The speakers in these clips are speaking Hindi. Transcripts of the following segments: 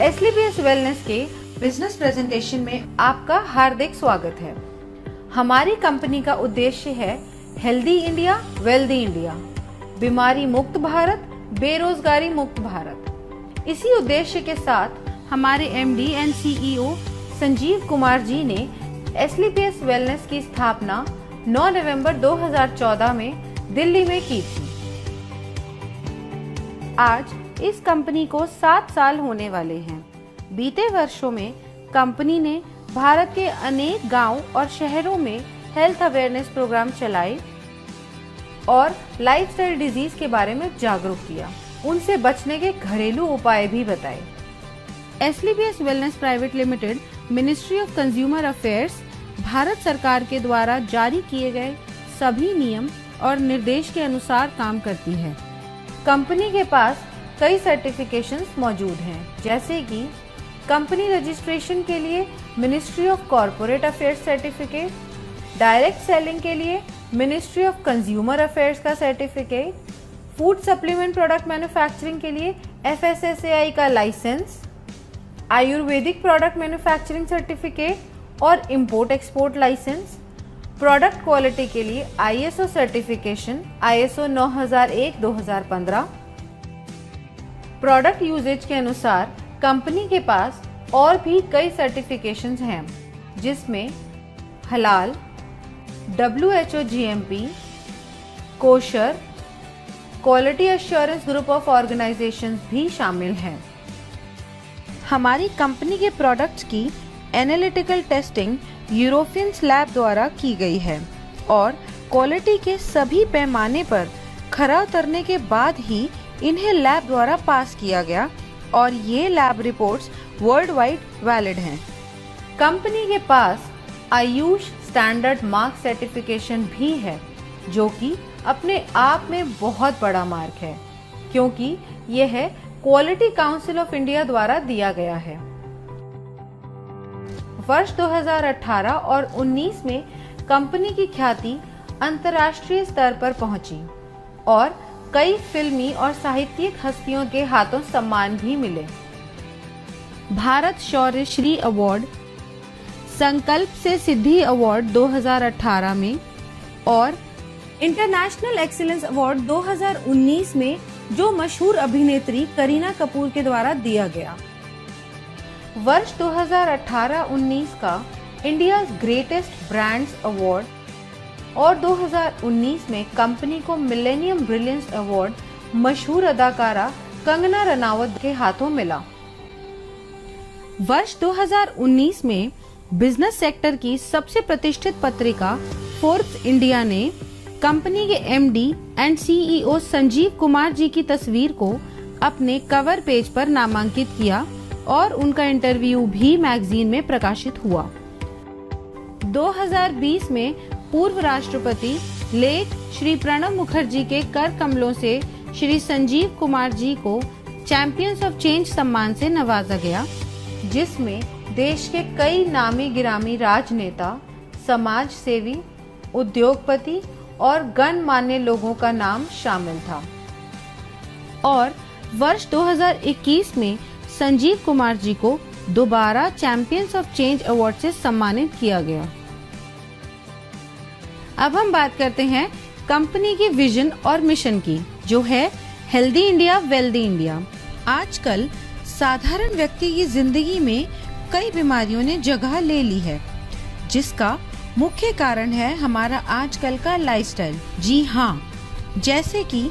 एसलीपीएस वेलनेस के बिजनेस प्रेजेंटेशन में आपका हार्दिक स्वागत है। हमारी कंपनी का उद्देश्य है हेल्दी इंडिया वेल्दी इंडिया, बीमारी मुक्त भारत, बेरोजगारी मुक्त भारत। इसी उद्देश्य के साथ हमारे MD and CEO Sanjeev Kumar ji ने एसलीपीएस वेलनेस की स्थापना 9 नवंबर 2014 में दिल्ली में की थी। आज इस कंपनी को 7 साल होने वाले हैं। बीते वर्षों में कंपनी ने भारत के अनेक गांव और शहरों में हेल्थ अवेयरनेस प्रोग्राम चलाए और लाइफस्टाइल डिजीज के बारे में जागरूक किया, उनसे बचने के घरेलू उपाय भी बताए। SLPS wellness private limited ministry of consumer affairs Bharat सरकार के द्वारा जारी किए गए सभी नियम और निर्देश के अनुसार काम करती है। कंपनी के पास कई सर्टिफिकेशंस मौजूद हैं, जैसे कि कंपनी रजिस्ट्रेशन के लिए ministry of corporate affairs certificate, direct selling के लिए मिनिस्ट्री ऑफ कंज्यूमर अफेयर्स का certificate, food supplement product manufacturing के लिए FSSAI का licence, Ayurvedic product manufacturing certificate और import export licence, product quality के लिए ISO certification ISO 9001-2015। Product usages के अनुसार कंपनी के पास और भी कई सर्टिफिकेशंस हैं, जिसमें हलाल, WHO GMP, kosher, quality assurance group of organisations भी शामिल हैं। हमारी कंपनी के प्रोडक्ट्स की एनालिटिकल टेस्टिंग यूरोपियन लैब द्वारा की गई है और क्वालिटी के सभी पैमाने पर खरा उतरने के बाद ही इन्हें लैब द्वारा पास किया गया और ये lab reports world wide valid हैं। कंपनी के पास आयुष स्टैंडर्ड मार्क सर्टिफिकेशन भी है, जो कि अपने आप में बहुत बड़ा मार्क है, क्योंकि यह क्वालिटी काउंसिल ऑफ इंडिया द्वारा दिया गया है। वर्ष 2018 और 19 में कंपनी की ख्याति अंतर्राष्ट्रीय स्तर पर पहुंची और कई फिल्मी और साहित्यिक हस्तियों के हाथों सम्मान भी मिले। भारत शौर्य श्री अवार्ड, संकल्प से सिद्धि अवार्ड 2018 में और इंटरनेशनल एक्सीलेंस अवार्ड 2019 में जो मशहूर अभिनेत्री करीना कपूर के द्वारा दिया गया। वर्ष 2018-19 का इंडिया ग्रेटेस्ट ब्रांड्स अवार्ड और 2019 में कंपनी को मिलेनियम ब्रिलियंस अवार्ड मशहूर अदाकारा कंगना रनावत के हाथों मिला। वर्ष 2019 में बिजनेस सेक्टर की सबसे प्रतिष्ठित पत्रिका फोर्ब्स इंडिया ने कंपनी के MD and CEO Sanjeev Kumar ji की तस्वीर को अपने कवर पेज पर नामांकित किया और उनका इंटरव्यू भी मैगजीन में प्रकाशित हुआ। 2020 में पूर्व राष्ट्रपति लेट श्री प्रणब मुखर्जी के कर कमलों से श्री संजीव कुमार जी को चैंपियंस ऑफ चेंज सम्मान से नवाजा गया, जिसमें देश के कई नामी गिरामी राजनेता, समाज सेवी, उद्योगपति और गणमान्य लोगों का नाम शामिल था। और वर्ष 2021 में संजीव कुमार जी को दोबारा चैंपियंस ऑफ चेंज अवार्ड से सम्मानित किया गया। अब हम बात करते हैं कंपनी की विजन और मिशन की, जो है हेल्दी इंडिया वेल्दी इंडिया। आजकल साधारण व्यक्ति की जिंदगी में कई बीमारियों ने जगह ले ली है, जिसका मुख्य कारण है हमारा आजकल का लाइफस्टाइल। जी हाँ, जैसे कि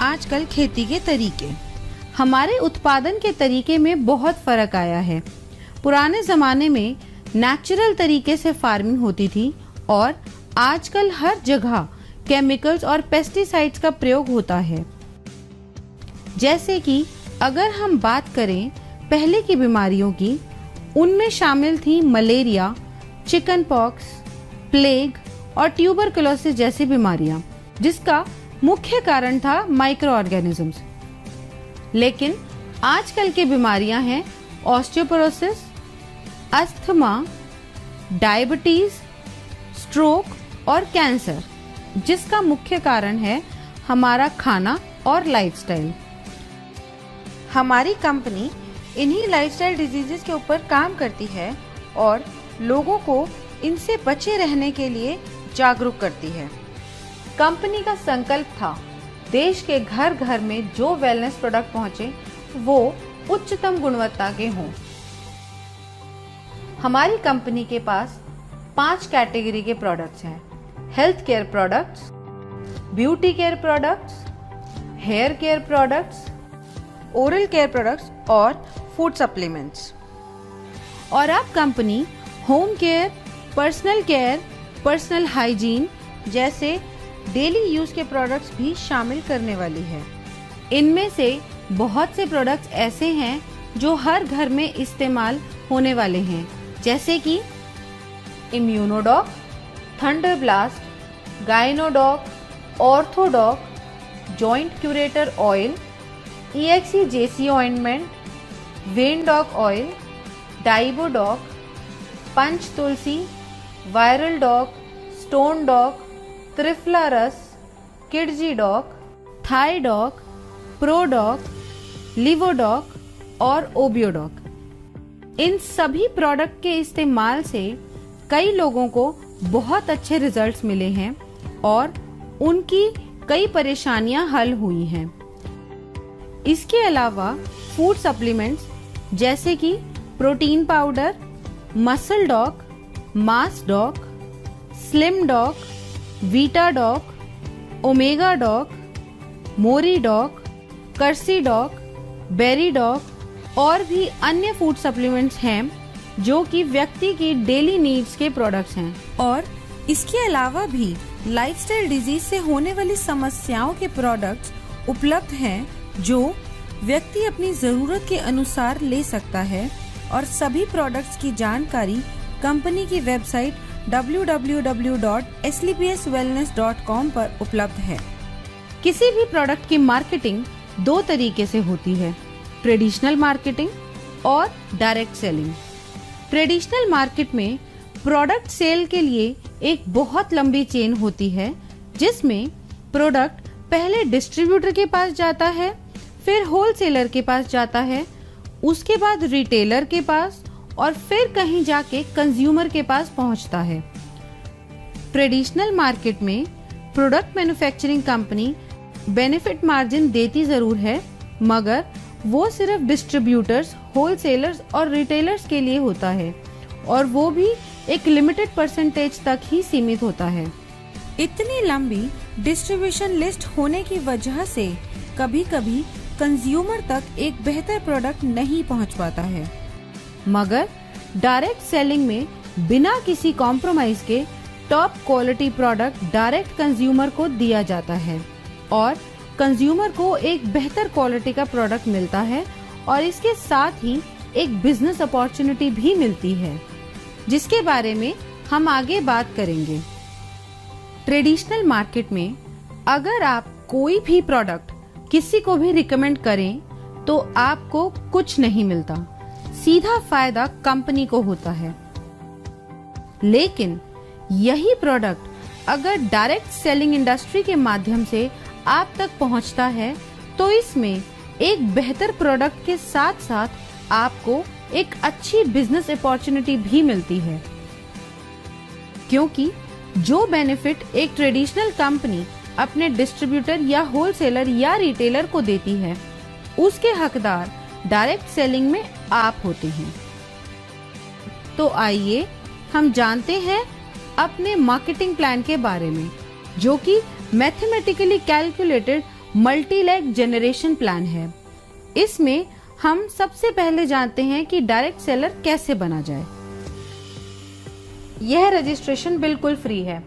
आजकल खेती के तरीके, हमारे उत्पादन के तरीके में बहुत फर्क आया है। पुराने जमाने में नेचुरल तरीके से फार्मिंग होती थी और आजकल हर जगह केमिकल्स और पेस्टिसाइड्स का प्रयोग होता है। जैसे कि अगर हम बात करें पहले की बीमारियों की, उनमें शामिल थी मलेरिया, चिकन पॉक्स, प्लेग और ट्यूबरकुलोसिस जैसी बीमारियां, जिसका मुख्य कारण था माइक्रो ऑर्गेनिजम्स। लेकिन आजकल की बीमारियां हैं ऑस्टियोपोरोसिस, अस्थमा, डायबिटीज, स्ट्रोक और कैंसर, जिसका मुख्य कारण है हमारा खाना और लाइफस्टाइल। हमारी कंपनी इन्हीं लाइफस्टाइल डिजीजेस के ऊपर काम करती है और लोगों को इनसे बचे रहने के लिए जागरूक करती है। कंपनी का संकल्प था देश के घर घर में जो वेलनेस प्रोडक्ट पहुंचे वो उच्चतम गुणवत्ता के हों। हमारी कंपनी के पास 5 कैटेगरी के प्रोडक्ट्स हैं: health care products, beauty care products, hair care products, oral care products और फूड सप्लीमेंट्स। और अब company home care, personal care, personal hygiene जैसे डेली यूज के प्रोडक्ट्स भी शामिल करने वाली है। इनमें से बहुत से प्रोडक्ट्स ऐसे हैं जो हर घर में इस्तेमाल होने वाले हैं, जैसे कि Immunodoc, Thunder Blast, Gynodoc, Orthodoc, Joint Curator Oil, EXE-JC ointment, Vendoc Oil, Diabodoc, Panch Tulsi, Viral Doc, Stone Doc, Triphala Ras, Kidzy Doc, Thai Doc, Prodoc, Livodoc और ओबियोडॉक। इन सभी प्रोडक्ट के इस्तेमाल से कई लोगों को बहुत अच्छे रिजल्ट्स मिले हैं और उनकी कई परेशानियां हल हुई हैं। इसके अलावा फूड सप्लीमेंट्स जैसे कि protein powder, Muscle Doc, Mass Doc, Slim Doc, Vita Doc, Omega Doc, Mori Doc, Kersy Doc, Berry Doc और भी अन्य फूड सप्लीमेंट्स हैं जो कि व्यक्ति की डेली नीड्स के प्रोडक्ट्स हैं। और इसके अलावा भी लाइफस्टाइल डिजीज से होने वाली समस्याओं के प्रोडक्ट्स उपलब्ध हैं जो व्यक्ति अपनी जरूरत के अनुसार ले सकता है। और सभी प्रोडक्ट्स की जानकारी कंपनी की वेबसाइट www.slpswellness.com पर उपलब्ध है। किसी भी प्रोडक्ट की मार्केटिंग 2 तरीके से होती है: ट्रेडिशनल मार्केटिंग और डायरेक्ट सेलिंग। ट्रेडिशनल मार्केट में प्रोडक्ट सेल के लिए एक बहुत लंबी चेन होती है, जिसमें प्रोडक्ट पहले डिस्ट्रीब्यूटर के पास जाता है, फिर होलसेलर के पास जाता है, उसके बाद रिटेलर के पास और फिर कहीं जाके कंज्यूमर के पास पहुंचता है। ट्रेडिशनल मार्केट में product manufacturing company benefit margin देती जरूर है, मगर वो सिर्फ डिस्ट्रीब्यूटर्स, होलसेलर्स और रिटेलर्स के लिए होता है और वो भी एक लिमिटेड परसेंटेज तक ही सीमित होता है। इतनी लंबी डिस्ट्रीब्यूशन लिस्ट होने की वजह से कभी-कभी कंज्यूमर तक एक बेहतर प्रोडक्ट नहीं पहुंच पाता है। मगर डायरेक्ट सेलिंग में बिना किसी कॉम्प्रोमाइज के top quality product direct consumer को दिया जाता है और कंज्यूमर को एक बेहतर क्वालिटी का प्रोडक्ट मिलता है और इसके साथ ही एक बिजनेस अपॉर्चुनिटी भी मिलती है, जिसके बारे में हम आगे बात करेंगे। ट्रेडिशनल मार्केट में अगर आप कोई भी प्रोडक्ट किसी को भी रिकमेंड करें तो आपको कुछ नहीं मिलता, सीधा फायदा कंपनी को होता है। लेकिन यही प्रोडक्ट अगर डायरेक्ट सेलिंग इंडस्ट्री के माध्यम से आप तक पहुंचता है तो इसमें एक बेहतर प्रोडक्ट के साथ साथ आपको एक अच्छी बिजनेस अपॉर्चुनिटी भी मिलती है, क्योंकि जो बेनिफिट एक ट्रेडिशनल कंपनी अपने डिस्ट्रीब्यूटर या होलसेलर या रिटेलर को देती है, उसके हकदार डायरेक्ट सेलिंग में आप होते हैं। तो आइए हम जानते हैं अपने मार्केटिंग प्लान के बारे में, जो कि mathematically calculated multi leg generation plan है। इसमें हम सबसे पहले जानते हैं कि डायरेक्ट सेलर कैसे बना जाए। यह रजिस्ट्रेशन बिल्कुल फ्री है,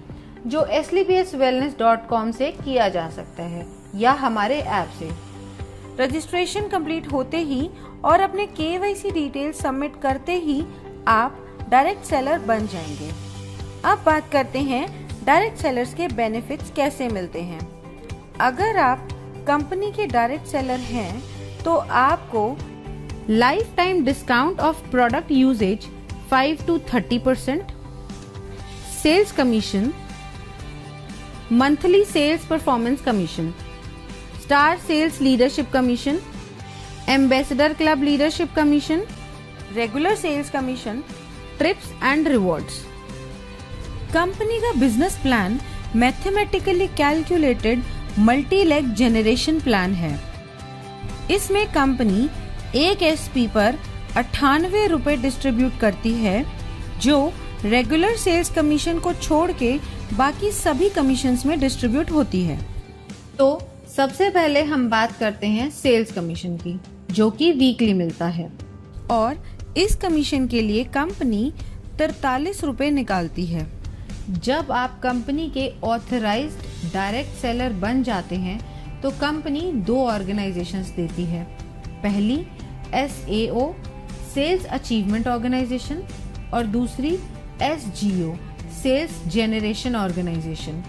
जो slpswellness.com से किया जा सकता है या हमारे ऐप से। रजिस्ट्रेशन कंप्लीट होते ही और अपने KYC डिटेल सबमिट करते ही आप डायरेक्ट सेलर बन जाएंगे। अब बात करते हैं डायरेक्ट सेलर्स के बेनिफिट्स कैसे मिलते हैं। अगर आप कंपनी के डायरेक्ट सेलर हैं तो आपको life time discount of product usages 5 to 30%, sales commission, monthly sales performance commission, star sales leadership commission, ambassador club leadership commission, regular sales commission, trips and rewards. Company का business plan mathematically calculated multi leg generation plan है। इसमें कंपनी एक एसपी पर 98 रुपए डिस्ट्रीब्यूट करती है, जो रेगुलर सेल्स कमीशन को छोड़ के बाकी सभी कमीशंस में डिस्ट्रीब्यूट होती है। तो सबसे पहले हम बात करते हैं सेल्स कमीशन की, जो कि वीकली मिलता है, और इस कमीशन के लिए कंपनी 43 रुपए निकालती है। जब आप कंपनी के ऑथराइज्ड डायरेक्ट सेलर बन जाते हैं तो कंपनी 2 ऑर्गेनाइजेशंस देती है। पहली SAO सेल्स अचीवमेंट ऑर्गेनाइजेशन और दूसरी SGO सेल्स जेनरेशन ऑर्गेनाइजेशन।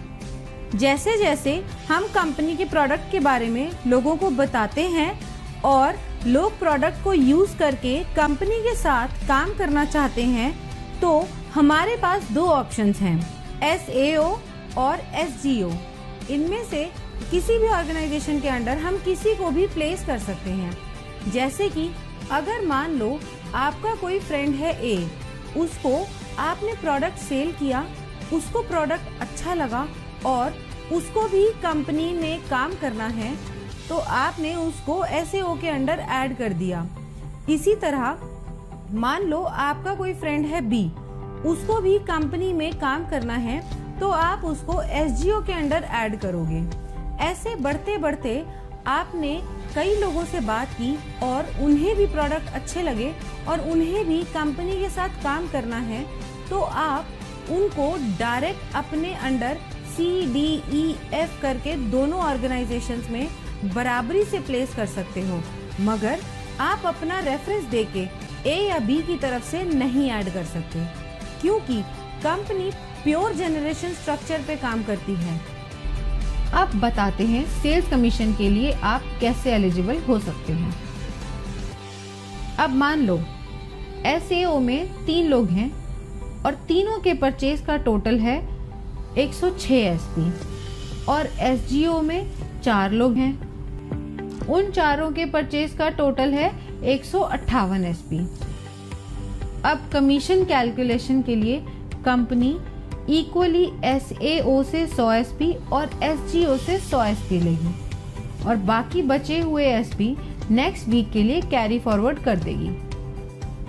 जैसे जैसे हम कंपनी के प्रोडक्ट के बारे में लोगों को बताते हैं और लोग प्रोडक्ट को यूज करके कंपनी के साथ काम करना चाहते हैं, तो हमारे पास 2 ऑप्शंस हैं, SAO और SGO। इनमें से किसी भी ऑर्गेनाइजेशन के अंडर हम किसी को भी प्लेस कर सकते हैं। जैसे कि अगर मान लो आपका कोई फ्रेंड है A, उसको आपने प्रोडक्ट सेल किया, उसको प्रोडक्ट अच्छा लगा और उसको भी कंपनी में काम करना है, तो आपने उसको SAO के अंडर ऐड कर दिया। इसी तरह मान लो आपका कोई फ्रेंड है B, उसको भी कंपनी में काम करना है, तो आप उसको SGO के अंडर ऐड करोगे। ऐसे बढ़ते बढ़ते आपने कई लोगों से बात की और उन्हें भी प्रोडक्ट अच्छे लगे और उन्हें भी कंपनी के साथ काम करना है, तो आप उनको डायरेक्ट अपने अंडर CDEF करके दोनों ऑर्गेनाइजेशंस में बराबरी से प्लेस कर सकते हो, मगर आप अपना रेफरेंस देके A या B की तरफ से नहीं ऐड कर सकते, क्योंकि कंपनी प्योर जनरेशन स्ट्रक्चर पे काम करती है। अब बताते हैं सेल्स कमीशन के लिए आप कैसे एलिजिबल हो सकते हैं। अब मान लो SAO में 3 लोग हैं और तीनों के परचेज का टोटल है 106 SP, और SGO में 4 लोग हैं, उन चारों के परचेज का टोटल है 158 SP। अब कमीशन कैलकुलेशन के लिए कंपनी इक्वली SAO से 100 SP और SGO से 100 SP लेगी और बाकी बचे हुए SP नेक्स्ट वीक के लिए कैरी फॉरवर्ड कर देगी।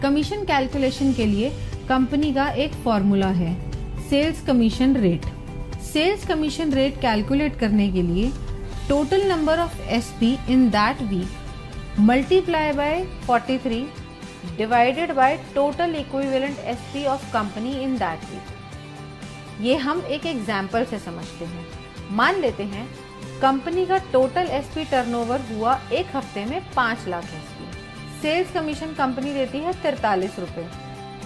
कमीशन कैलकुलेशन के लिए कंपनी का एक फॉर्मूला है, sales commission rate. Sales commission rate calculate करने के लिए total number of SP in that week multiply by 43 divided by total equivalent SP of company in that week. ये हम एक एग्जाम्पल से समझते हैं। मान लेते हैं कंपनी का टोटल SP टर्नओवर हुआ एक हफ्ते में 5 lakh SP। Sales commission company देती है 43 रुपए,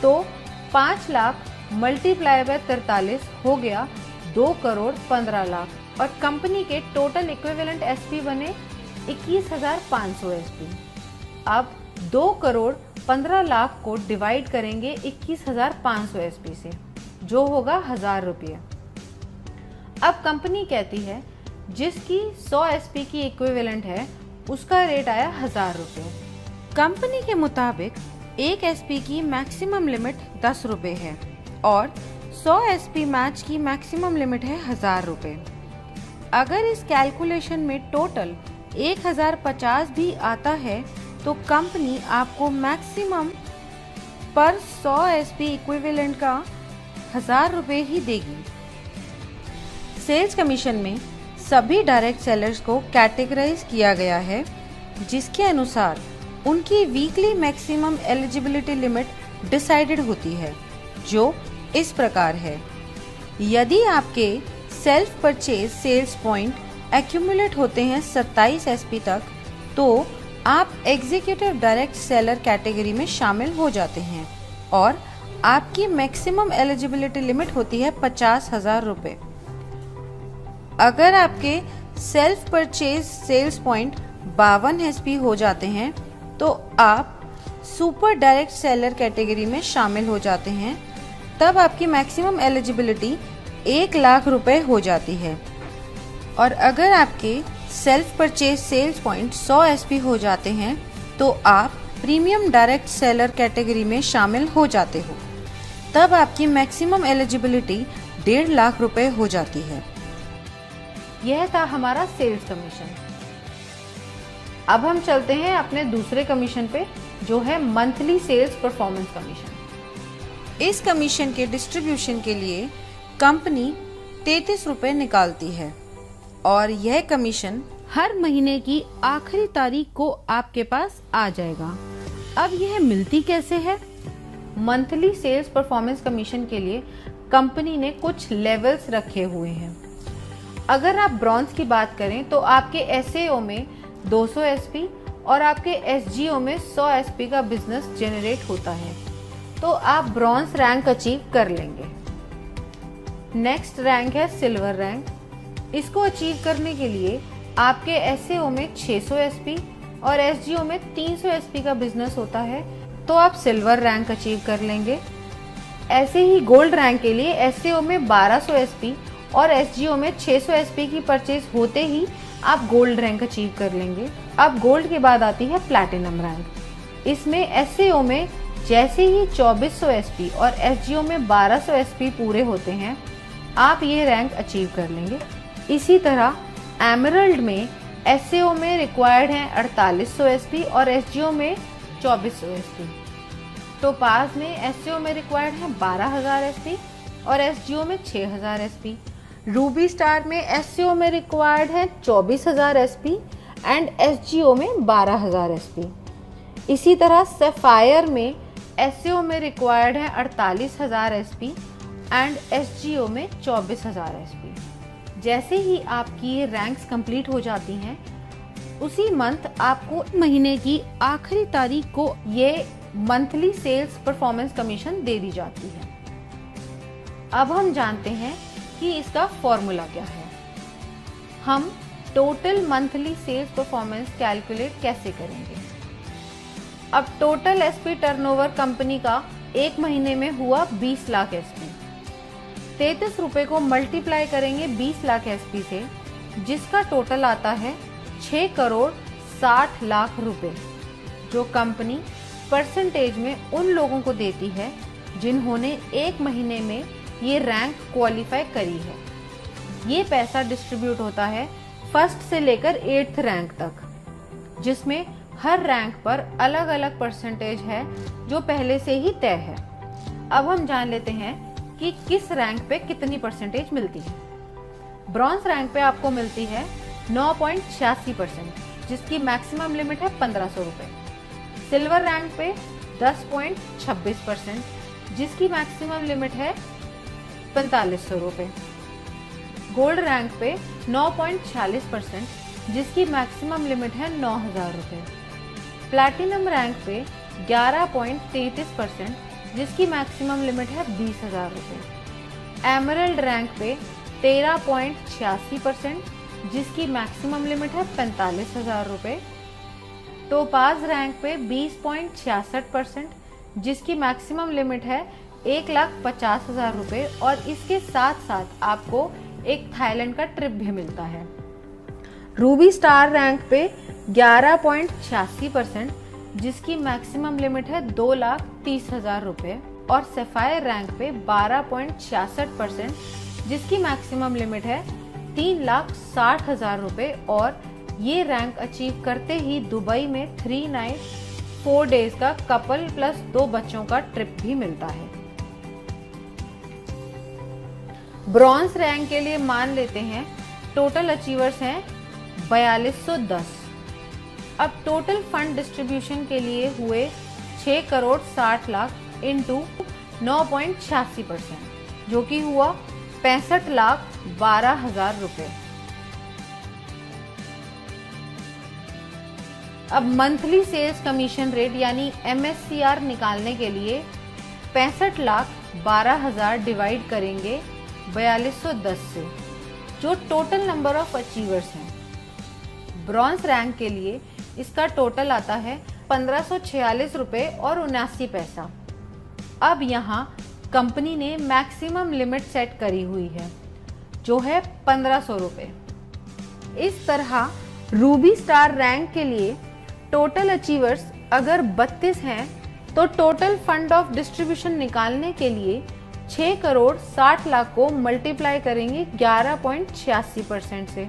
तो 5 लाख मल्टीप्लाई बाय 43 हो गया 2 करोड़ 15 लाख, और कंपनी के टोटल इक्विवेलेंट SP बने 21,500 SP। अब 2 करोड़ 15 लाख को डिवाइड करेंगे 21,500 SP से, जो होगा 1000 रुपये। अब कंपनी कहती है जिसकी 100 SP की इक्विवेलेंट है उसका रेट आया 1000 रुपये। कंपनी के मुताबिक एक SP की मैक्सिमम लिमिट 10 रुपये है और 100 SP मैच की मैक्सिमम लिमिट है 1000 रुपये। अगर इस कैलकुलेशन में टोटल 1050 भी आता है तो कंपनी आपको मैक्सिमम पर 100 SP इक्विवेलेंट का 1000 रुपये ही देगी। सेल्स कमीशन में सभी डायरेक्ट सेलर्स को कैटेगराइज किया गया है, जिसके अनुसार उनकी weekly maximum eligibility limit decided होती है, जो इस प्रकार है। यदि आपके self purchase sales point accumulate होते हैं 27 SP तक, तो आप एग्जीक्यूटिव डायरेक्ट सेलर कैटेगरी में शामिल हो जाते हैं और आपकी मैक्सिमम एलिजिबिलिटी लिमिट होती है 50,000 रुपये। अगर आपके self purchase sales point 52 SP हो जाते हैं तो आप सुपर डायरेक्ट सेलर कैटेगरी में शामिल हो जाते हैं। तब आपकी मैक्सिमम एलिजिबिलिटी 1 लाख रुपए हो जाती है। और अगर आपके self purchase sales point 100 SP हो जाते हैं तो आप प्रीमियम डायरेक्ट सेलर कैटेगरी में शामिल हो जाते हो। तब आपकी मैक्सिमम एलिजिबिलिटी 1.5 लाख रुपए हो जाती है। यह था हमारा सेल्स कमीशन। अब हम चलते हैं अपने दूसरे कमीशन पे, जो है मंथली सेल्स परफॉर्मेंस कमीशन। इस कमीशन के डिस्ट्रीब्यूशन के लिए कंपनी 33 रुपए निकालती है और यह कमीशन हर महीने की आखिरी तारीख को आपके पास आ जाएगा। अब यह मिलती कैसे है? मंथली सेल्स परफॉर्मेंस कमीशन के लिए कंपनी ने कुछ लेवल्स रखे हुए हैं। अगर आप ब्रॉन्ज की बात करें तो आपके एसएओ में 200 एसपी और आपके एसजीओ में 100 एसपी का बिजनेस जनरेट होता है, तो आप ब्रॉन्ज रैंक अचीव कर लेंगे। नेक्स्ट रैंक है सिल्वर रैंक। इसको अचीव करने के लिए आपके एसएओ में 600 एसपी और एसजीओ में 300 एसपी का बिजनेस होता है, तो आप सिल्वर रैंक अचीव कर लेंगे। ऐसे ही गोल्ड रैंक के लिए एसएओ में 1200 एसपी और एसजीओ में 600 एसपी की परचेज होते ही आप गोल्ड रैंक अचीव कर लेंगे। अब गोल्ड के बाद आती है प्लैटिनम रैंक। इसमें एसएओ में जैसे ही 2400 एसपी और एसजीओ में 1200 एसपी पूरे होते हैं, आप ये रैंक अचीव कर लेंगे। इसी तरह एमरल्ड में एसएओ में रिक्वायर्ड है 4800 एसपी और एसजीओ में 2400 एसपी। टोपाज में एसएओ में रिक्वायर्ड है 12000 एसपी और एसजीओ में 6000 एसपी। रूबी स्टार में एसएओ में रिक्वायर्ड है 24000 एसपी एंड एसजीओ में 12000 एसपी। इसी तरह सफायर में एसएओ में रिक्वायर्ड है 48000 एसपी एंड एसजीओ में 24000 एसपी। जैसे ही आपकी ये रैंक्स कंप्लीट हो जाती हैं, उसी मंथ आपको महीने की आखिरी तारीख को ये मंथली सेल्स परफॉर्मेंस कमीशन दे दी जाती है। अब हम जानते हैं कि इसका फॉर्मूला क्या है। हम total monthly sales performance calculate कैसे करेंगे? अब टोटल एसपी टर्नओवर कंपनी का एक महीने में हुआ 20 लाख एसपी। 33 रुपए को मल्टीप्लाई करेंगे 20 लाख एसपी से, जिसका टोटल आता है 6 करोड़ 60 लाख रुपए, जो कंपनी परसेंटेज में उन लोगों को देती है जिन्होंने एक महीने में ये रैंक क्वालिफाई करी है। ये पैसा डिस्ट्रीब्यूट होता है फर्स्ट से लेकर 8th रैंक तक, जिसमें हर रैंक पर अलग अलग परसेंटेज है जो पहले से ही तय है। अब हम जान लेते हैं कि किस रैंक पे कितनी परसेंटेज मिलती है। ब्रॉन्ज रैंक पे आपको मिलती है 9.86%, जिसकी मैक्सिमम लिमिट है 1500 रुपए। सिल्वर रैंक पे 10.26%, जिसकी मैक्सिमम लिमिट है 4500 रुपए। गोल्ड रैंक पे 9.46%, जिसकी मैक्सिमम लिमिट है 9000 रुपए। प्लैटिनम रैंक पे 11.33%, जिसकी मैक्सिमम लिमिट है 20000 रुपए। एमरल्ड रैंक पे 13.86%, जिसकी मैक्सिमम लिमिट है 45000 रुपए। टोपाज रैंक पे 20.66%, जिसकी मैक्सिमम लिमिट है 1,50,000 रुपए और इसके साथ साथ आपको एक थाईलैंड का ट्रिप भी मिलता है। रूबी स्टार रैंक पे 11.86%, जिसकी मैक्सिमम लिमिट है 2,30,000 रुपए और सफायर रैंक पे 12.66%, जिसकी मैक्सिमम लिमिट है 3,60,000 रुपए और ये रैंक अचीव करते ही दुबई में 3 नाइट 4 डेज का कपल प्लस 2 बच्चों का ट्रिप भी मिलता है। ब्रॉन्ज रैंक के लिए मान लेते हैं टोटल अचीवर्स हैं 4210। अब टोटल फंड डिस्ट्रीब्यूशन के लिए हुए 6 करोड़ 60 लाख इंटू 9.86%, जो कि हुआ 65,12,000 रुपए। अब मंथली सेल्स कमीशन रेट यानी MSCR निकालने के लिए 65,12,000 डिवाइड करेंगे 4210 से, जो टोटल नंबर ऑफ अचीवर्स हैं। ब्रॉन्ज रैंक के लिए इसका टोटल आता है 1546 रुपए और 79 पैसा। अब यहाँ कंपनी ने मैक्सिमम लिमिट सेट करी हुई है, जो है 1500 रुपए। इस तरह रूबी स्टार रैंक के लिए टोटल अचीवर्स अगर 32 हैं तो टोटल फंड ऑफ डिस्ट्रीब्यूशन निकालने के लिए 6 करोड़ 60 लाख को मल्टीप्लाई करेंगे 11.86% से,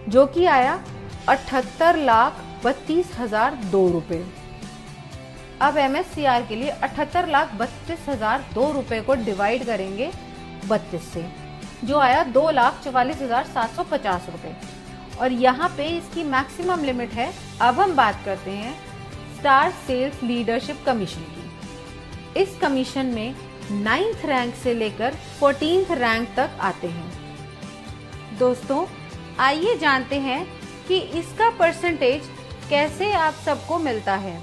जो कि आया 78,32,002 रुपये। अब MSCR के लिए 78,32,002 रुपये को डिवाइड करेंगे 32 से, जो आया 2,44,750 रुपये। और यहाँ पे इसकी मैक्सिमम लिमिट है। अब हम बात करते हैं स्टार सेल्स लीडरशिप कमीशन की। इस कमीशन में 9th रैंक से लेकर 14th रैंक तक आते हैं। दोस्तों, आइए जानते हैं कि इसका परसेंटेज कैसे आप सबको मिलता है।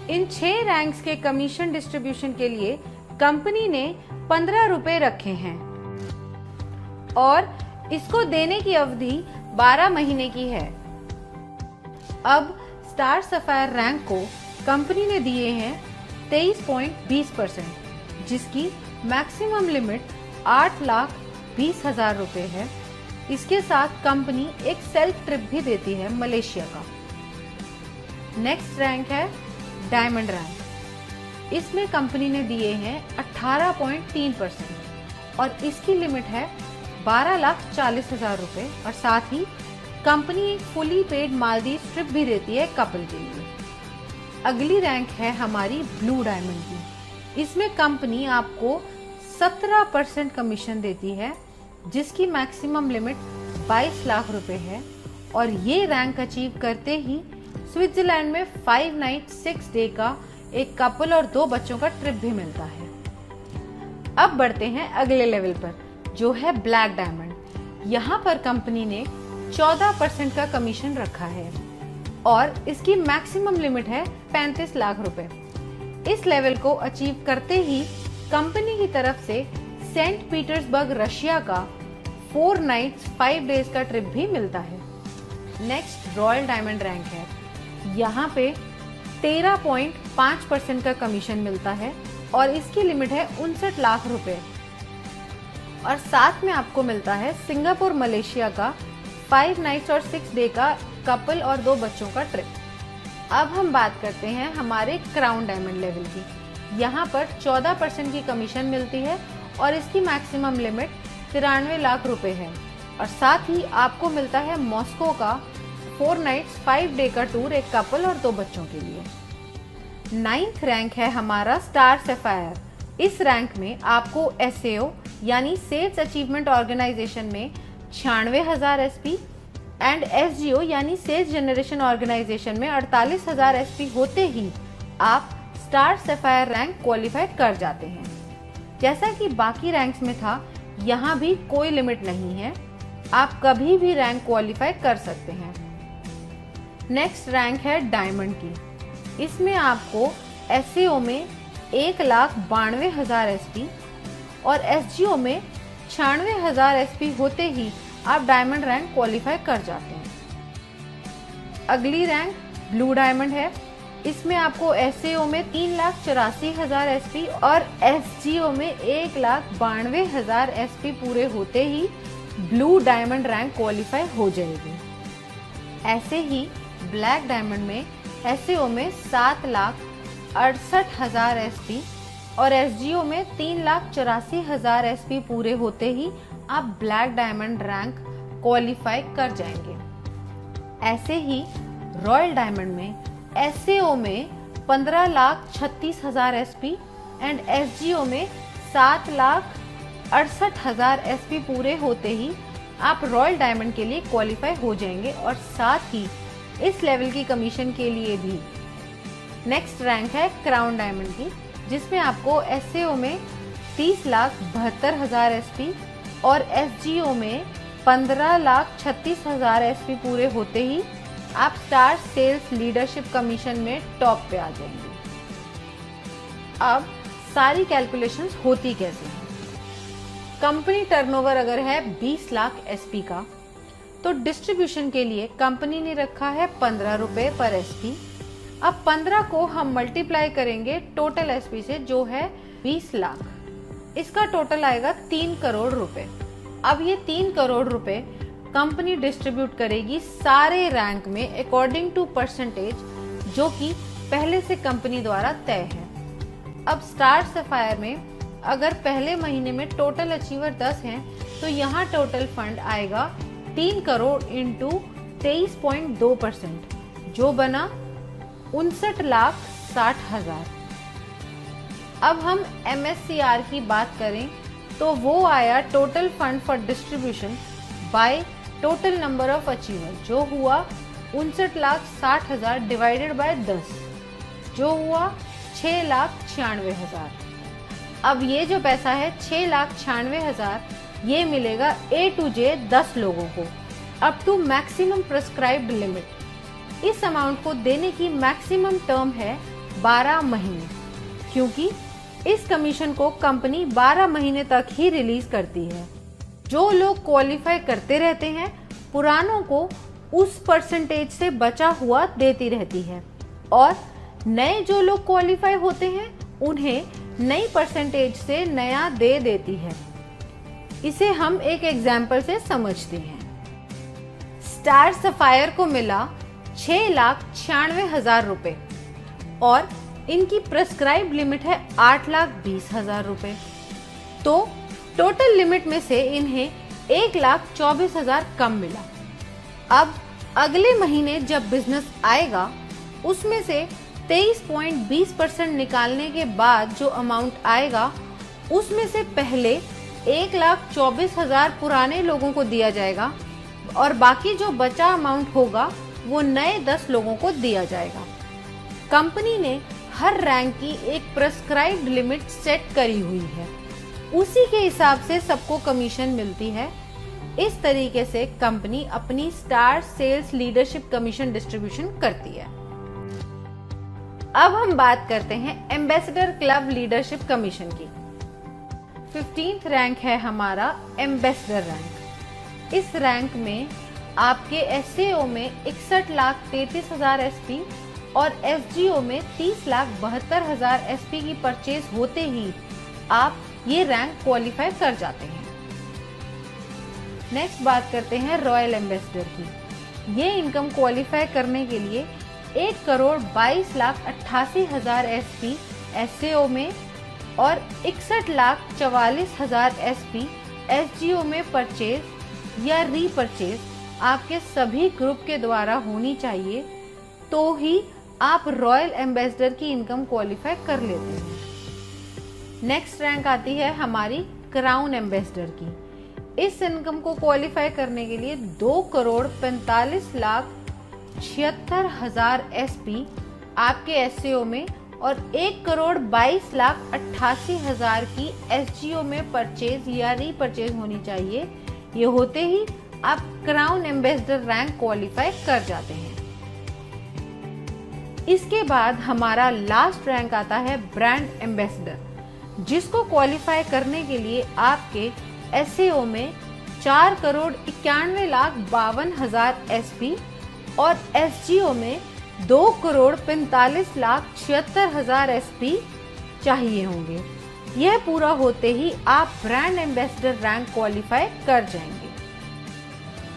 इन 6 रैंक्स के कमीशन डिस्ट्रीब्यूशन के लिए कंपनी ने 15 रुपए रखे हैं और इसको देने की अवधि 12 महीने की है। अब स्टार सफायर रैंक को कंपनी ने दिए हैं 23.20%, जिसकी मैक्सिमम लिमिट 8,20,000 रुपए है। इसके साथ कंपनी एक सेल्फ ट्रिप भी देती है मलेशिया का। नेक्स्ट रैंक है डायमंड रैंक। इसमें कंपनी ने दिए हैं 18.3% और इसकी लिमिट है 12,40,000 रुपए और साथ ही कंपनी एक फुली पेड मालदीव ट्रिप भी देती है कपल के लिए। अगली रैंक है हमारी ब्लू डायमंड की। इसमें कंपनी आपको 17% कमीशन देती है, जिसकी मैक्सिमम लिमिट 22 लाख रुपए है और ये रैंक अचीव करते ही स्विट्जरलैंड में 5 नाइट 6 डे का एक कपल और 2 बच्चों का ट्रिप भी मिलता है। अब बढ़ते हैं अगले लेवल पर, जो है ब्लैक डायमंड। यहाँ पर कंपनी ने 14% का कमीशन रखा है और इसकी मैक्सिमम लिमिट है 35 लाख रुपए। इस लेवल को अचीव करते ही कंपनी की तरफ से सेंट पीटर्सबर्ग रशिया का 4 नाइट्स 5 डेज का ट्रिप भी मिलता है। नेक्स्ट रॉयल डायमंड रैंक है। यहाँ पे 13.5% का कमीशन मिलता है और इसकी लिमिट है 59 लाख रुपए और साथ में आपको मिलता है सिंगापुर मलेशिया का 5 नाइट्स और 6 डे का कपल और 2 बच्चों का ट्रिप। अब हम बात करते हैं हमारे क्राउन डायमंड लेवल की। यहाँ पर 14% की कमीशन मिलती है और इसकी मैक्सिमम लिमिट 93 लाख रुपए है और साथ ही आपको मिलता है मॉस्को का 4 नाइट्स 5 डे का टूर एक कपल और 2 बच्चों के लिए। 9th रैंक है हमारा स्टार सफायर। इस रैंक में आपको SAO यानी सेल्स अचीवमेंट ऑर्गेनाइजेशन में 96,000 SP एंड SGO यानी सेल्स जनरेशन ऑर्गेनाइजेशन में 48,000 SP होते ही आप स्टार सफायर रैंक क्वालिफाई कर जाते हैं। जैसा कि बाकी रैंक्स में था, यहाँ भी कोई लिमिट नहीं है, आप कभी भी रैंक क्वालिफाई कर सकते हैं। नेक्स्ट रैंक है डायमंड की। इसमें आपको SAO में 1,92,000 SP और SGO में 96,000 SP होते ही आप डायमंड रैंक क्वालिफाई कर जाते हैं। अगली रैंक ब्लू डायमंड है। इसमें आपको SAO में 3,84,000 SP और SGO में 1,92,000 SP पूरे होते ही ब्लू डायमंड रैंक क्वालिफाई हो जाएगी। ऐसे ही ब्लैक डायमंड में SAO में 7,68,000 SP और SGO में 3,84,000 SP पूरे होते ही आप ब्लैक डायमंड रैंक क्वालिफाई कर जाएंगे। ऐसे ही रॉयल डायमंड में SAO में 15,36,000 SP एंड SGO में 7,68,000 SP पूरे होते ही आप रॉयल डायमंड के लिए क्वालिफाई हो जाएंगे और साथ ही इस लेवल की कमीशन के लिए भी। नेक्स्ट रैंक है क्राउन डायमंड की, जिसमें आपको SAO में 30,72,000 SP और SGO में 15,36,000 SP पूरे होते ही आप स्टार सेल्स लीडरशिप कमीशन में टॉप पे आ जाएंगे। अब सारी कैलकुलेशंस होती कैसे हैं? कंपनी टर्नओवर अगर है 20 लाख SP का, तो डिस्ट्रीब्यूशन के लिए कंपनी ने रखा है 15 रुपए पर SP। अब 15 को हम मल्टीप्लाई करेंगे टोटल SP से, जो है 20 लाख। इसका टोटल आएगा 3 करोड़ रुपए। अब ये 3 करोड़ रुपए कंपनी डिस्ट्रीब्यूट करेगी सारे रैंक में अकॉर्डिंग टू परसेंटेज, जो कि पहले से कंपनी द्वारा तय है। अब स्टार सफायर में अगर पहले महीने में टोटल अचीवर 10 हैं तो यहाँ टोटल फंड आएगा 3 करोड़ इंटू 23.2%, जो बना 59,60,000। अब हम MSCR की बात करें तो वो आया total fund for distribution by total number of achiever, जो हुआ 59,60,000 डिवाइडेड बाय 10, जो हुआ 6,96,000। अब ये जो पैसा है 6,96,000 ये मिलेगा A to J 10 लोगों को up to maximum prescribed limit. इस अमाउंट को देने की मैक्सिमम टर्म है 12 महीने, क्योंकि इस कमीशन को कंपनी 12 महीने तक ही रिलीज करती है। जो लोग क्वालिफाई करते रहते हैं पुरानों को उस परसेंटेज से बचा हुआ देती रहती है, और नए जो लोग क्वालिफाई होते हैं उन्हें नई परसेंटेज से नया दे देती है। इसे हम एक एग्जाम्पल से समझते हैं। स्टार सफायर को मिला 6,96,000 रुपए और इनकी प्रेस्क्राइब लिमिट है 8,20,000 रुपए, तो टोटल लिमिट में से इन्हें 1,24,000 कम मिला। अब अगले महीने जब बिजनेस आएगा उसमें से 23.20% निकालने के बाद जो अमाउंट आएगा उसमें से पहले 1,24,000 पुराने लोगों को दिया जाएगा और बाकी जो बचा अमाउंट होगा वो नए 10 लोगों को दिया जाएगा। कंपनी ने हर रैंक की एक प्रेस्क्राइब्ड लिमिट सेट करी हुई है, उसी के हिसाब से सबको कमीशन मिलती है। इस तरीके से कंपनी अपनी star sales leadership commission distribution करती है। अब हम बात करते हैं एम्बेसडर क्लब लीडरशिप कमीशन की। 15th रैंक है हमारा एम्बेसडर रैंक। इस रैंक में आपके SAO में 61,33,000 SP और SGO में 30,72,000 SP की परचेज होते ही आप ये रैंक क्वालिफाई कर जाते हैं। नेक्स्ट बात करते हैं रॉयल एम्बेसडर की। ये इनकम क्वालिफाई करने के लिए 1,22,88,000 SP SAO में और 61,44,000 SP SGO में परचेज या रीपरचेज आपके सभी ग्रुप के द्वारा होनी चाहिए, तो ही आप रॉयल एम्बेसडर की इनकम क्वालिफाई कर लेते हैं। नेक्स्ट रैंक आती है हमारी क्राउन एम्बेसडर की। इस इनकम को क्वालिफाई करने के लिए 2,45,76,000 SP आपके SAO में और 1,22,88,000 की SGO में परचेज या रीपरचेज होनी चाहिए। ये होते ही आप क्राउन एम्बेसडर रैंक क्वालिफाई कर जाते हैं। इसके बाद हमारा लास्ट रैंक आता है ब्रांड एम्बेसडर, जिसको क्वालिफाई करने के लिए आपके SAO में 4,91,52,000 SP और SGO में 2,45,76,000 SP चाहिए होंगे। यह पूरा होते ही आप ब्रांड एम्बेसडर रैंक क्वालिफाई कर जाएंगे।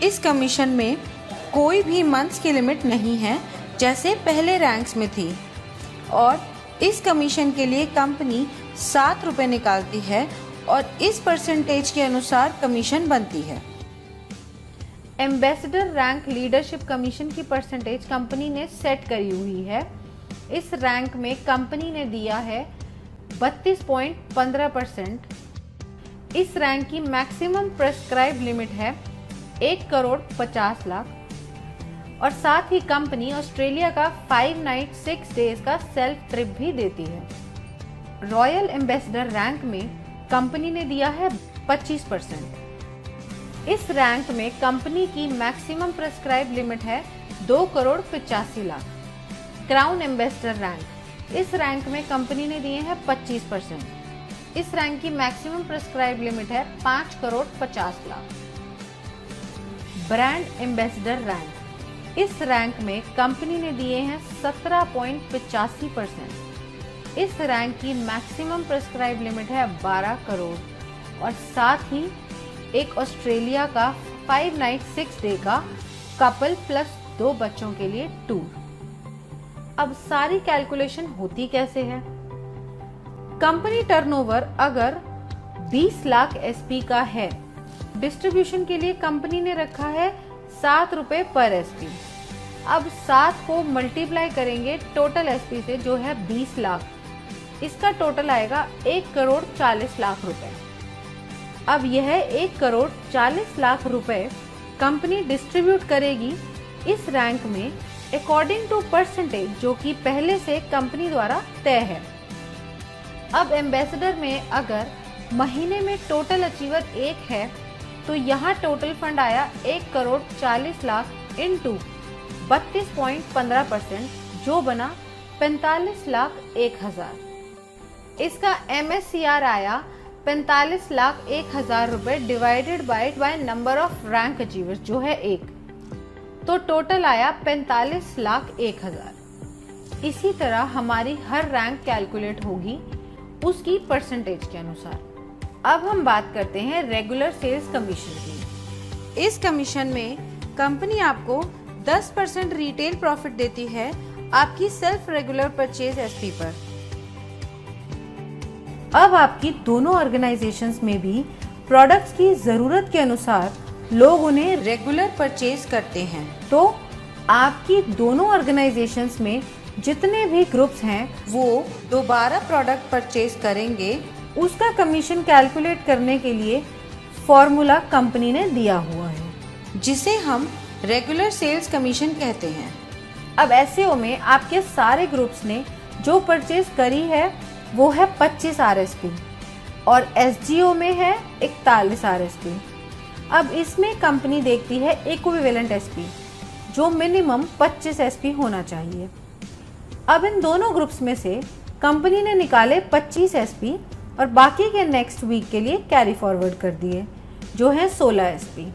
इस कमीशन में कोई भी मंथ्स की लिमिट नहीं है जैसे पहले रैंक्स में थी, और इस कमीशन के लिए कंपनी 7 रुपए निकालती है और इस परसेंटेज के अनुसार कमीशन बनती है। एम्बेसडर रैंक लीडरशिप कमीशन की परसेंटेज कंपनी ने सेट करी हुई है। इस रैंक में कंपनी ने दिया है 32.15%। इस रैंक की मैक्सिमम प्रेस्क्राइब लिमिट है 1,50,00,000 और साथ ही कंपनी ऑस्ट्रेलिया का 5 नाइट 6 डेज का सेल्फ ट्रिप भी देती है। रॉयल एम्बेसडर रैंक में कंपनी ने दिया है 25%। इस रैंक में कंपनी की मैक्सिमम प्रेस्क्राइब लिमिट है 2,85,00,000। क्राउन एम्बेसडर रैंक, इस रैंक में कंपनी ने दिए हैं 25%। इस रैंक की मैक्सिमम प्रेस्क्राइब लिमिट है 5,50,00,000। ब्रांड एम्बेसडर रैंक, इस रैंक में कंपनी ने दिए हैं 17.85%। इस रैंक की मैक्सिमम प्रेस्क्राइब लिमिट है 12 करोड़ और साथ ही एक ऑस्ट्रेलिया का 5 नाइट 6 डे का कपल प्लस 2 बच्चों के लिए टूर। अब सारी कैलकुलेशन होती कैसे है? कंपनी टर्नओवर अगर 20 लाख एसपी का है, डिस्ट्रीब्यूशन के लिए कंपनी ने रखा है 7 रुपए पर एसपी। अब 7 को मल्टीप्लाई करेंगे टोटल एसपी से जो है 20 लाख, इसका टोटल आएगा 1 करोड़ 40 लाख रुपए। अब यह 1 करोड़ 40 लाख रुपए कंपनी डिस्ट्रीब्यूट करेगी इस रैंक में अकॉर्डिंग टू परसेंटेज जो कि पहले से कंपनी द्वारा तय है। अब एम्बेसडर में अगर महीने में टोटल अचीवर 1 है तो यहाँ टोटल फंड आया 1 करोड़ 40 लाख इंटू 32.15% जो बना 45 लाख 1,000। इसका MSCR आया 45 लाख 1,000 रुपए divided by number of rank achievers जो है 1, तो टोटल आया 45 लाख 1,000। इसी तरह हमारी हर रैंक कैलकुलेट होगी उसकी परसेंटेज के अनुसार। अब हम बात करते हैं रेगुलर सेल्स कमीशन की। इस कमीशन में कंपनी आपको 10% रिटेल प्रॉफिट देती है आपकी सेल्फ रेगुलर परचेज एसपी पर। अब आपकी दोनों ऑर्गेनाइजेशंस में भी प्रोडक्ट्स की जरूरत के अनुसार लोग उन्हें रेगुलर परचेज करते हैं, तो आपकी दोनों ऑर्गेनाइजेशंस में जितने भी ग्रुप्स हैं वो दोबारा प्रोडक्ट परचेज करेंगे। उसका कमीशन कैलकुलेट करने के लिए फॉर्मूला कंपनी ने दिया हुआ है जिसे हम रेगुलर सेल्स कमीशन कहते हैं। अब एसईओ में आपके सारे ग्रुप्स ने जो परचेज करी है वो है 25 RSP और एसजीओ में है 41 RSP। अब इसमें कंपनी देखती है इक्विवेलेंट एसपी जो मिनिमम 25 SP होना चाहिए। अब इन दोनों ग्रुप्स में से कंपनी ने निकाले 25 SP और बाकी के नेक्स्ट वीक के लिए कैरी फॉरवर्ड कर दिए जो है 16 SP।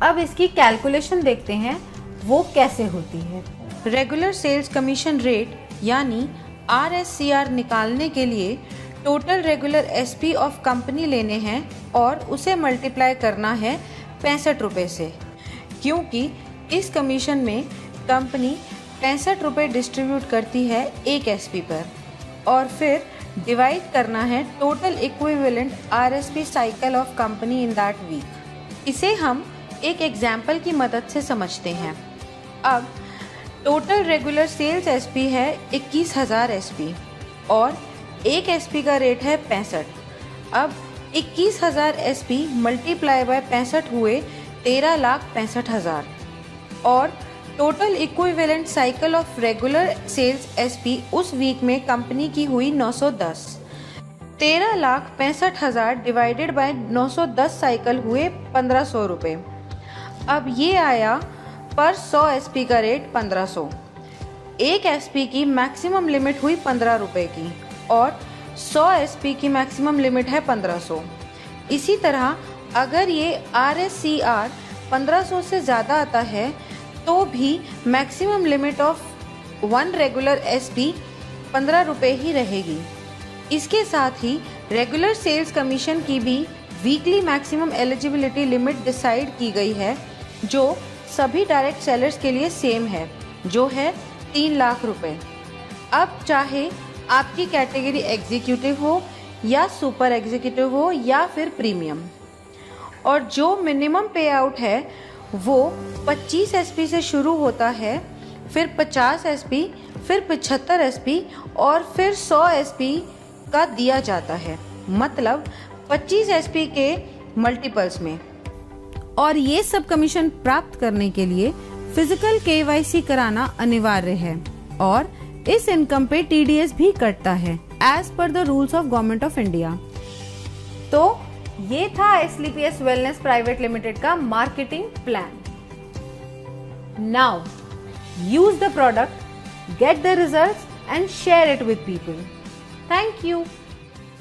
अब इसकी कैलकुलेशन देखते हैं वो कैसे होती है। रेगुलर सेल्स कमीशन रेट यानी RSCR निकालने के लिए total regular SP of company लेने हैं और उसे मल्टीप्लाई करना है 65 रुपये से, क्योंकि इस कमीशन में कंपनी 65 रुपये डिस्ट्रीब्यूट करती है एक SP पर और फिर डिवाइड करना है total equivalent RSP cycle of company in that week. इसे हम एक एग्जाम्पल की मदद से समझते हैं। अब टोटल रेगुलर सेल्स SP है 21,000 SP और एक SP का रेट है 65। अब 21,000 SP मल्टीप्लाई बाय 65 हुए 13,65,000 और total equivalent cycle of regular sales SP उस वीक में कंपनी की हुई 910। 13,65,000 डिवाइडेड बाय 910 साइकिल हुए 1,500 रुपये। अब ये आया पर 100 SP का रेट 1,500। एक SP की मैक्सिमम लिमिट हुई 15 रुपये की और 100 SP की मैक्सिमम लिमिट है 1,500। इसी तरह अगर ये RSCR 1,500 से ज़्यादा आता है तो भी maximum limit of 1 regular SP 15 रुपये ही रहेगी। इसके साथ ही रेगुलर सेल्स कमीशन की भी weekly maximum eligibility limit decide की गई है जो सभी डायरेक्ट सेलर्स के लिए सेम है जो है 3 लाख रुपए। अब चाहे आपकी कैटेगरी एग्जीक्यूटिव हो या सुपर एग्जीक्यूटिव हो या फिर प्रीमियम, और जो मिनिमम पे आउट है वो 25 SP से शुरू होता है, फिर 50 SP, फिर 75 SP और फिर 100 SP का दिया जाता है, मतलब 25 SP के मल्टीपल्स में। और ये सब कमीशन प्राप्त करने के लिए फिजिकल KYC कराना अनिवार्य है और इस इनकम पे TDS भी कटता है as per the rules of government of India. तो ये था SLPS वेलनेस प्राइवेट लिमिटेड का marketing plan. Now use the product, get the results and share it with people. Thank you.